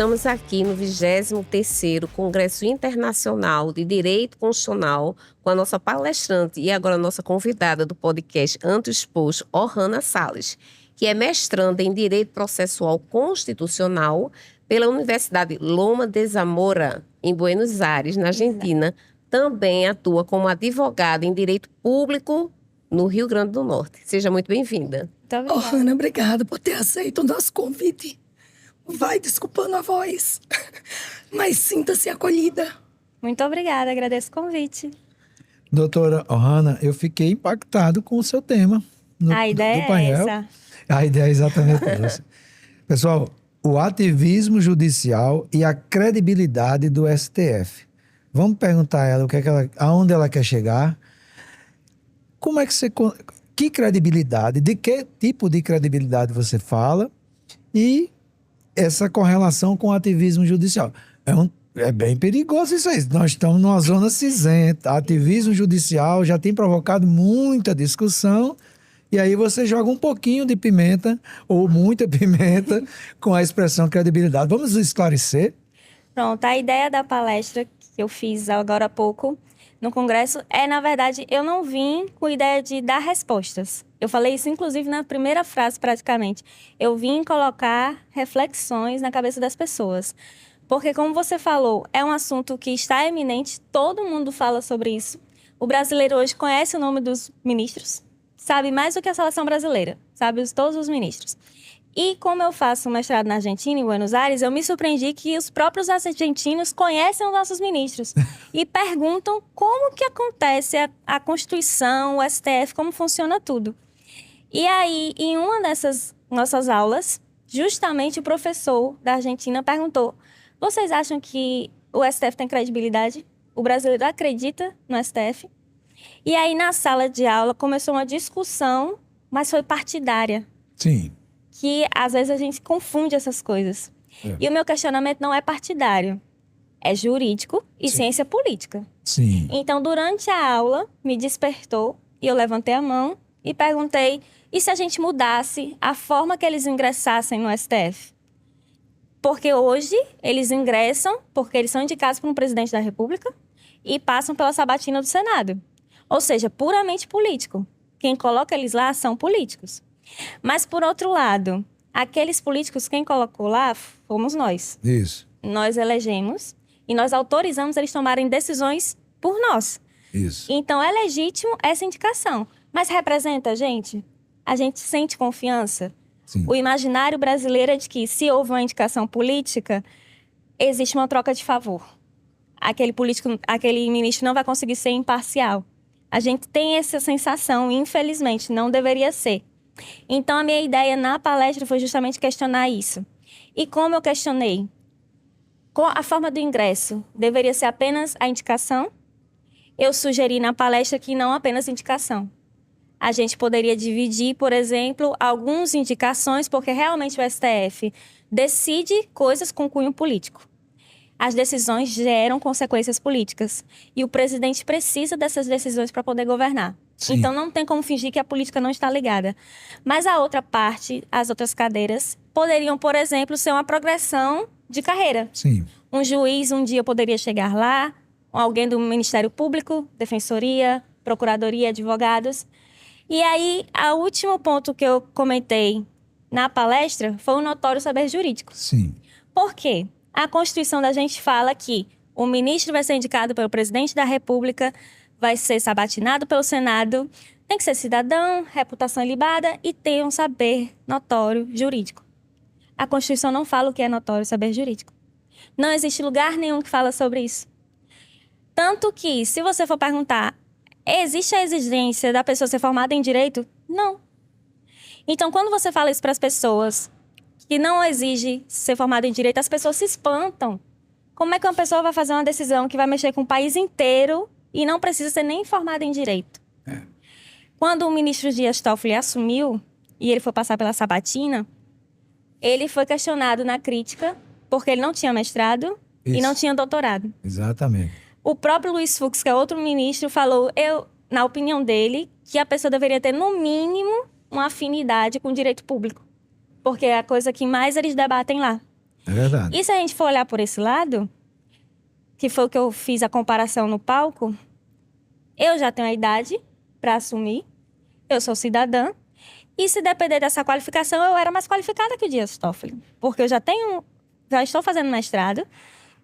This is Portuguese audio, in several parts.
Estamos aqui no 23º Congresso Internacional de Direito Constitucional com a nossa palestrante e agora nossa convidada do podcast Ante o Exposto, Ohana Salles, que é mestranda em Direito Processual Constitucional pela Universidade Loma de Zamora, em Buenos Aires, na Argentina. Também atua como advogada em Direito Público no Rio Grande do Norte. Seja muito bem-vinda. Ohana, obrigada por ter aceito o nosso convite. Vai desculpando a voz, mas sinta-se acolhida. Muito obrigada, agradeço o convite. Doutora Ohana, eu fiquei impactado com o seu tema A ideia do painel. é essa. A ideia é exatamente essa. Pessoal, o ativismo judicial e a credibilidade do STF. Vamos perguntar a ela, aonde ela quer chegar. Como é que você... Que credibilidade, de que tipo de credibilidade você fala e essa correlação com o ativismo judicial. É bem perigoso isso aí. Nós estamos numa zona cinzenta. Ativismo judicial já tem provocado muita discussão e aí você joga um pouquinho de pimenta ou muita pimenta com a expressão credibilidade. Vamos esclarecer? Pronto, a ideia da palestra que eu fiz agora há pouco no Congresso é, na verdade, eu não vim com a ideia de dar respostas. Eu falei isso, inclusive, na primeira frase, praticamente. Eu vim colocar reflexões na cabeça das pessoas. Porque, como você falou, é um assunto que está eminente, todo mundo fala sobre isso. O brasileiro hoje conhece o nome dos ministros, sabe mais do que a seleção brasileira, sabe todos os ministros. E como eu faço um mestrado na Argentina, em Buenos Aires, eu me surpreendi que os próprios argentinos conhecem os nossos ministros e perguntam como que acontece a Constituição, o STF, como funciona tudo. E aí, em uma dessas nossas aulas, justamente o professor da Argentina perguntou: vocês acham que o STF tem credibilidade? O brasileiro acredita no STF? E aí, na sala de aula, começou uma discussão, mas foi partidária. Sim. Que às vezes a gente confunde essas coisas. E o meu questionamento não é partidário, é jurídico e ciência política. Sim. Então, durante a aula, me despertou e eu levantei a mão e perguntei: e se a gente mudasse a forma que eles ingressassem no STF? Porque hoje eles ingressam porque eles são indicados por um presidente da República e passam pela sabatina do Senado. Ou seja, puramente político. Quem coloca eles lá são políticos. Mas, por outro lado, aqueles políticos, quem colocou lá, fomos nós. Isso. Nós elegemos e nós autorizamos eles tomarem decisões por nós. Isso. Então, é legítimo essa indicação. Mas representa a gente? A gente sente confiança? Sim. O imaginário brasileiro é de que, se houve uma indicação política, existe uma troca de favor. Aquele ministro não vai conseguir ser imparcial. A gente tem essa sensação, infelizmente, não deveria ser. Então, a minha ideia na palestra foi justamente questionar isso. E como eu questionei? A forma do ingresso deveria ser apenas a indicação? Eu sugeri na palestra que não apenas indicação. A gente poderia dividir, por exemplo, algumas indicações, porque realmente o STF decide coisas com cunho político. As decisões geram consequências políticas. E o presidente precisa dessas decisões para poder governar. Sim. Então, não tem como fingir que a política não está ligada. Mas a outra parte, as outras cadeiras, poderiam, por exemplo, ser uma progressão de carreira. Sim. Um juiz um dia poderia chegar lá, alguém do Ministério Público, Defensoria, Procuradoria, advogados. E aí, o último ponto que eu comentei na palestra foi o notório saber jurídico. Sim. Por quê? A Constituição da gente fala que o ministro vai ser indicado pelo presidente da República, vai ser sabatinado pelo Senado, tem que ser cidadão, reputação ilibada e ter um saber notório jurídico. A Constituição não fala o que é notório saber jurídico. Não existe lugar nenhum que fala sobre isso. Tanto que, se você for perguntar, existe a exigência da pessoa ser formada em direito? Não. Então, quando você fala isso para as pessoas que não exige ser formada em direito, as pessoas se espantam. Como é que uma pessoa vai fazer uma decisão que vai mexer com o país inteiro e não precisa ser nem formada em direito? Quando o ministro Dias Toffoli assumiu e ele foi passar pela sabatina, ele foi questionado na crítica porque ele não tinha mestrado e não tinha doutorado. Exatamente. O próprio Luiz Fux, que é outro ministro, falou, na opinião dele, que a pessoa deveria ter, no mínimo, uma afinidade com o direito público. Porque é a coisa que mais eles debatem lá. É verdade. E se a gente for olhar por esse lado, que foi o que eu fiz a comparação no palco, eu já tenho a idade para assumir, eu sou cidadã, e se depender dessa qualificação, eu era mais qualificada que o Dias Toffoli, porque eu já estou fazendo mestrado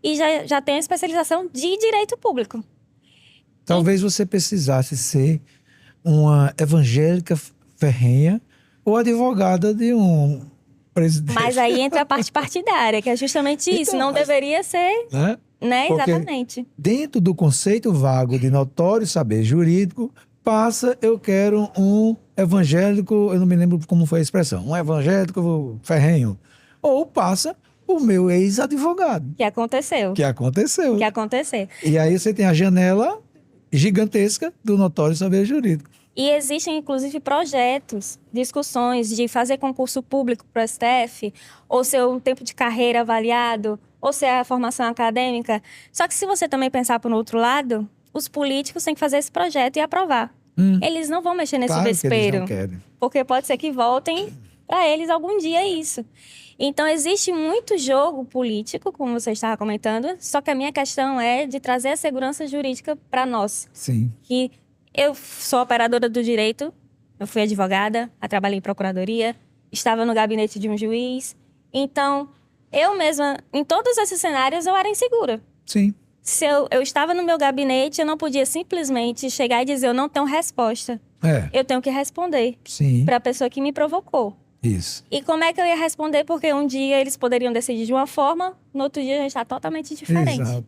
e já tenho a especialização de direito público. Talvez você precisasse ser uma evangélica ferrenha ou advogada de um presidente. Mas aí entra a parte partidária, que é justamente isso, Então, não deveria ser, Né? né? Porque Exatamente. dentro do conceito vago de notório saber jurídico, passa, eu quero um evangélico, eu não me lembro como foi a expressão, um evangélico ferrenho. Ou passa o meu ex-advogado, Que aconteceu. que aconteceu. Que acontecer. E aí você tem a janela gigantesca do notório saber jurídico. E existem, inclusive, projetos, discussões de fazer concurso público para o STF, ou ser um tempo de carreira avaliado, ou ser a formação acadêmica. Só que se você também pensar por outro lado, os políticos têm que fazer esse projeto e aprovar. Eles não vão mexer nesse Claro que eles vespeiro, não querem. porque pode ser que voltem para eles algum dia isso. Então, existe muito jogo político, como você estava comentando, só que a minha questão é de trazer a segurança jurídica para nós. Sim. Que eu sou operadora do direito, eu fui advogada, trabalhei em procuradoria, estava no gabinete de um juiz. Então, eu mesma, em todos esses cenários, eu era insegura. Sim. Se eu estava no meu gabinete, eu não podia simplesmente chegar e dizer, eu não tenho resposta. Eu tenho que responder Sim. para a pessoa que me provocou. Isso. E como é que eu ia responder? Porque um dia eles poderiam decidir de uma forma, no outro dia já está totalmente diferente. Exato.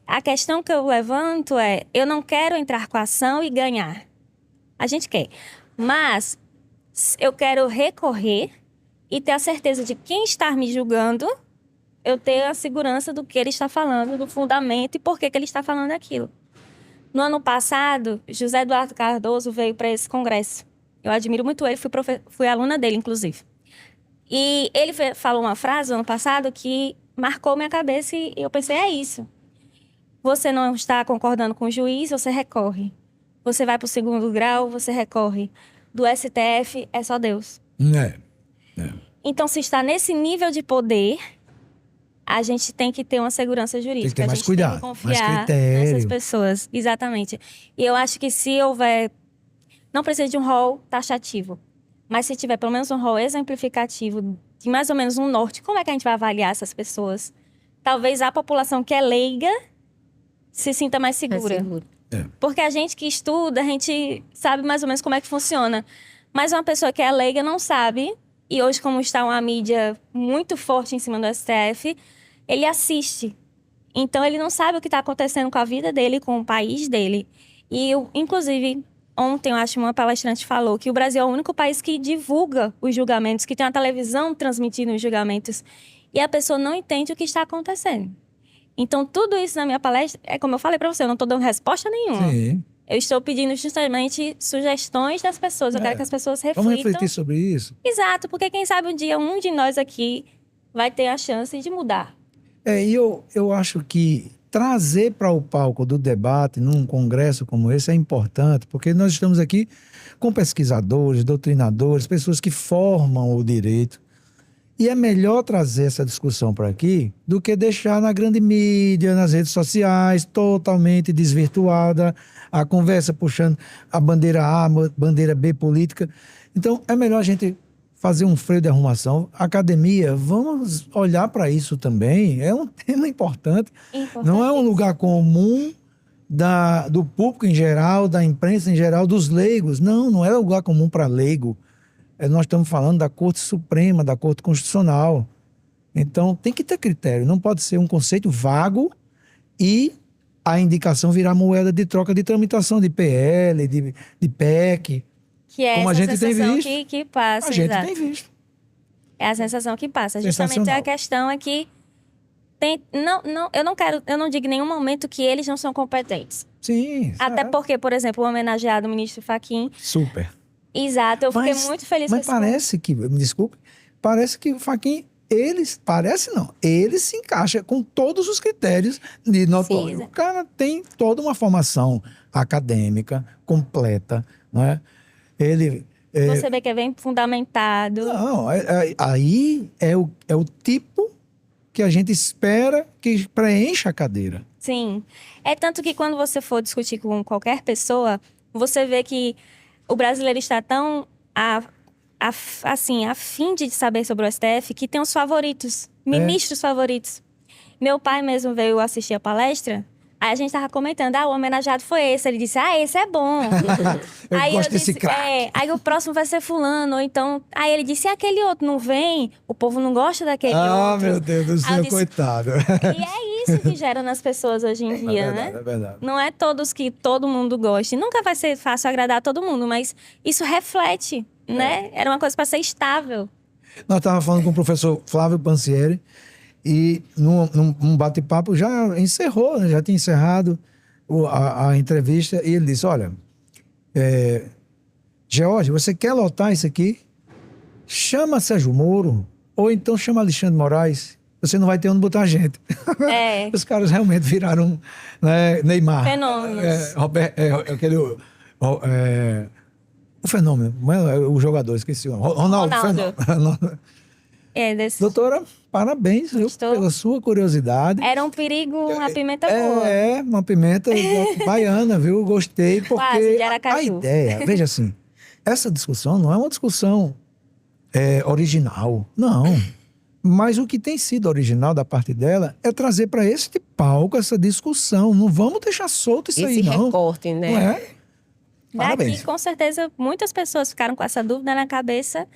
A questão que eu levanto é, eu não quero entrar com a ação e ganhar. A gente quer. Mas eu quero recorrer e ter a certeza de quem está me julgando, eu ter a segurança do que ele está falando, do fundamento e por que ele está falando aquilo. No ano passado, José Eduardo Cardoso veio para esse congresso. Eu admiro muito ele, fui aluna dele, inclusive. E ele falou uma frase no ano passado que marcou minha cabeça e eu pensei, é isso. Você não está concordando com o juiz, você recorre. Você vai para o segundo grau, você recorre. Do STF, é só Deus. Então, se está nesse nível de poder, a gente tem que ter uma segurança jurídica. Tem que ter mais a gente cuidado, tem que mais confiar critério. nessas pessoas. Exatamente. E eu acho que se houver... Não precisa de um rol taxativo. Mas se tiver pelo menos um rol exemplificativo, de mais ou menos um norte, como é que a gente vai avaliar essas pessoas? Talvez a população que é leiga se sinta mais segura. Porque a gente que estuda, a gente sabe mais ou menos como é que funciona. Mas uma pessoa que é leiga não sabe. E hoje, como está uma mídia muito forte em cima do STF, ele assiste. Então, ele não sabe o que está acontecendo com a vida dele, com o país dele. E, inclusive, ontem, eu acho, uma palestrante falou que o Brasil é o único país que divulga os julgamentos, que tem uma televisão transmitindo os julgamentos. E a pessoa não entende o que está acontecendo. Então, tudo isso na minha palestra, é como eu falei para você, eu não estou dando resposta nenhuma. Sim. Eu estou pedindo justamente sugestões das pessoas. Eu quero que as pessoas reflitam. Vamos refletir sobre isso? Exato, porque quem sabe um dia um de nós aqui vai ter a chance de mudar. E eu acho que trazer para o palco do debate num congresso como esse é importante, porque nós estamos aqui com pesquisadores, doutrinadores, pessoas que formam o direito. E é melhor trazer essa discussão para aqui do que deixar na grande mídia, nas redes sociais, totalmente desvirtuada, a conversa puxando a bandeira A, a bandeira B política. Então, é melhor a gente fazer um freio de arrumação. Academia, vamos olhar para isso também. É um tema importante. Não é um lugar comum do público em geral, da imprensa em geral, dos leigos. Não é um lugar comum para leigo. Nós estamos falando da Corte Suprema, da Corte Constitucional. Então, tem que ter critério. Não pode ser um conceito vago e a indicação virar moeda de troca de tramitação de PL, de PEC. Que é como essa a gente tem sensação visto. que passa. A gente exato. tem visto. É a sensação que passa. Justamente Sensacional. a questão é que eu não digo em nenhum momento que eles não são competentes. Sim. Até certo. porque, por exemplo, o homenageado ministro Fachin. Super. Exato, eu fiquei muito feliz com Mas esse parece que, me desculpe, parece que o Fachin, ele se encaixa com todos os critérios de notório. Sim. O cara tem toda uma formação acadêmica completa, não é? Ele... Você vê que é bem fundamentado. Não, aí é o tipo que a gente espera que preencha a cadeira. Sim. É tanto que quando você for discutir com qualquer pessoa, você vê que o brasileiro está tão assim, a fim de saber sobre o STF, que tem os favoritos, ministros favoritos. Meu pai mesmo veio assistir a palestra, aí a gente tava comentando, o homenageado foi esse. Ele disse, esse é bom. Eu aí gosto desse disse, craque. aí o próximo vai ser fulano, ou então... Aí ele disse, e aquele outro não vem? O povo não gosta daquele outro. Meu Deus do Aí céu, eu disse, coitado. E é isso que gera nas pessoas hoje em dia, né? É verdade. Não é todos que todo mundo goste. Nunca vai ser fácil agradar todo mundo, mas isso reflete, né? Era uma coisa para ser estável. Nós estávamos falando com o professor Flávio Pansieri e num bate-papo já encerrou, né? Já tinha encerrado a entrevista e ele disse, olha, George, você quer lotar isso aqui? Chama Sérgio Moro ou então chama Alexandre de Moraes. Você não vai ter onde botar a gente. É. Os caras realmente viraram, né, Neymar. Fenômenos. O fenômeno, o jogador, esqueci o nome. Ronaldo. Fenômeno. Doutora, parabéns, viu, pela sua curiosidade. Era um perigo, uma pimenta boa. Uma pimenta baiana, viu? Gostei, porque Quase, de a Aracaju. ideia, veja assim, essa discussão não é uma discussão original, não. Mas o que tem sido original da parte dela é trazer para este palco essa discussão. Não vamos deixar solto isso aí, Esse não. recorte, né? Não é? Parabéns. Daqui, com certeza, muitas pessoas ficaram com essa dúvida na cabeça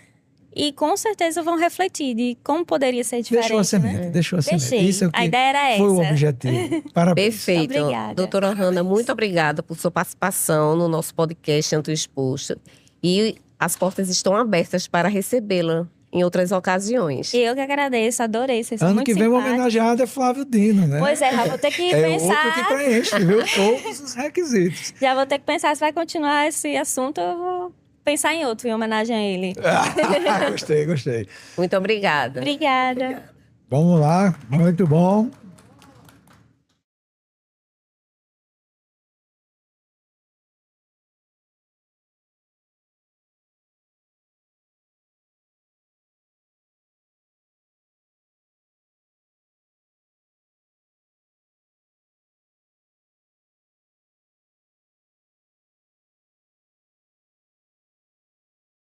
e com certeza vão refletir de como poderia ser diferente. Deixou a semente, né? deixou a semente. Deixei. Isso é o que A ideia era foi o essa. objetivo. Parabéns. Perfeito. Obrigada. Doutora Hanna, muito obrigada por sua participação no nosso podcast Ante o Exposto. E as portas estão abertas para recebê-la em outras ocasiões. Eu que agradeço, adorei. Vocês são Ano muito que vem o simpáticos. homenageado é Flávio Dino, né? Pois já vou ter que É pensar. outro que preenche, viu? Todos os requisitos. Já vou ter que pensar se vai continuar esse assunto. Eu vou pensar em outro em homenagem a ele. Gostei. Muito obrigada. Obrigada. Vamos lá, muito bom.